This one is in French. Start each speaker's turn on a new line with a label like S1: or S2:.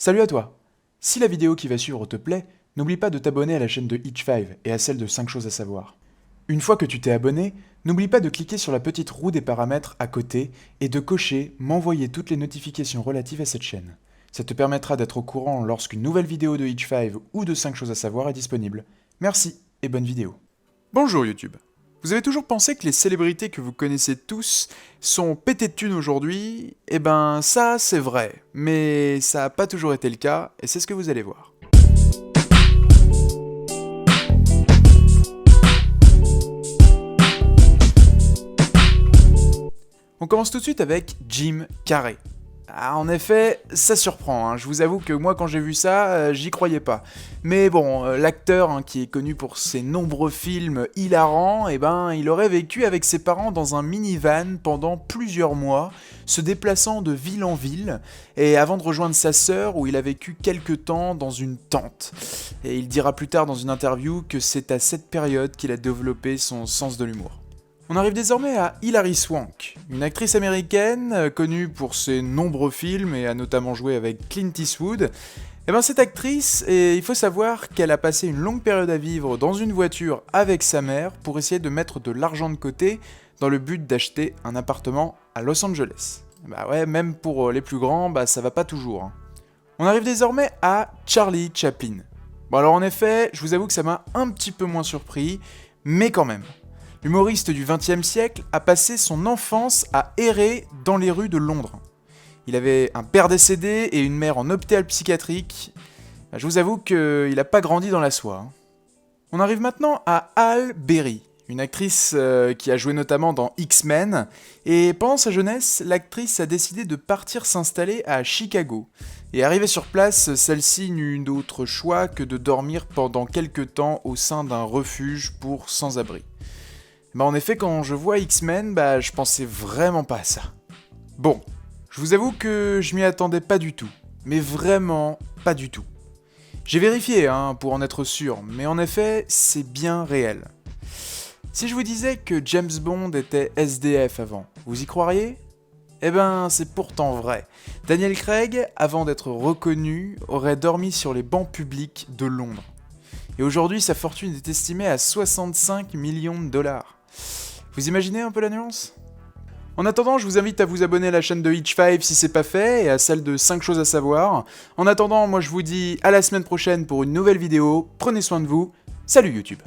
S1: Salut à toi! Si la vidéo qui va suivre te plaît, n'oublie pas de t'abonner à la chaîne de Hitch5 et à celle de 5 choses à savoir. Une fois que tu t'es abonné, n'oublie pas de cliquer sur la petite roue des paramètres à côté et de cocher m'envoyer toutes les notifications relatives à cette chaîne. Ça te permettra d'être au courant lorsqu'une nouvelle vidéo de Hitch5 ou de 5 choses à savoir est disponible. Merci et bonne vidéo. Bonjour YouTube. Vous avez toujours pensé que les célébrités que vous connaissez tous sont pétées de thunes aujourd'hui? Eh ben ça c'est vrai, mais ça n'a pas toujours été le cas, et c'est ce que vous allez voir. On commence tout de suite avec Jim Carrey. Ah, en effet, ça surprend, hein. Je vous avoue que moi quand j'ai vu ça, j'y croyais pas. Mais bon, l'acteur qui est connu pour ses nombreux films hilarants, il aurait vécu avec ses parents dans un minivan pendant plusieurs mois, se déplaçant de ville en ville, et avant de rejoindre sa sœur où il a vécu quelques temps dans une tente. Et il dira plus tard dans une interview que c'est à cette période qu'il a développé son sens de l'humour. On arrive désormais à Hilary Swank, une actrice américaine connue pour ses nombreux films et a notamment joué avec Clint Eastwood. Cette actrice, il faut savoir qu'elle a passé une longue période à vivre dans une voiture avec sa mère pour essayer de mettre de l'argent de côté dans le but d'acheter un appartement à Los Angeles. Même pour les plus grands, ça va pas toujours. On arrive désormais à Charlie Chaplin. Alors en effet, je vous avoue que ça m'a un petit peu moins surpris, mais quand même. L'humoriste du XXe siècle a passé son enfance à errer dans les rues de Londres. Il avait un père décédé et une mère en hôpital psychiatrique. Je vous avoue qu'il n'a pas grandi dans la soie. On arrive maintenant à Halle Berry, une actrice qui a joué notamment dans X-Men. Et pendant sa jeunesse, l'actrice a décidé de partir s'installer à Chicago. Et arrivée sur place, celle-ci n'eut d'autre choix que de dormir pendant quelques temps au sein d'un refuge pour sans-abri. En effet, quand je vois X-Men, je pensais vraiment pas à ça. Bon, je vous avoue que je m'y attendais pas du tout. Mais vraiment pas du tout. J'ai vérifié pour en être sûr, mais en effet, c'est bien réel. Si je vous disais que James Bond était SDF avant, vous y croiriez ? C'est pourtant vrai. Daniel Craig, avant d'être reconnu, aurait dormi sur les bancs publics de Londres. Et aujourd'hui, sa fortune est estimée à 65 millions de dollars. Vous imaginez un peu la nuance ? En attendant, je vous invite à vous abonner à la chaîne de Hitch5 si c'est pas fait, et à celle de 5 choses à savoir. En attendant, moi je vous dis à la semaine prochaine pour une nouvelle vidéo. Prenez soin de vous. Salut YouTube.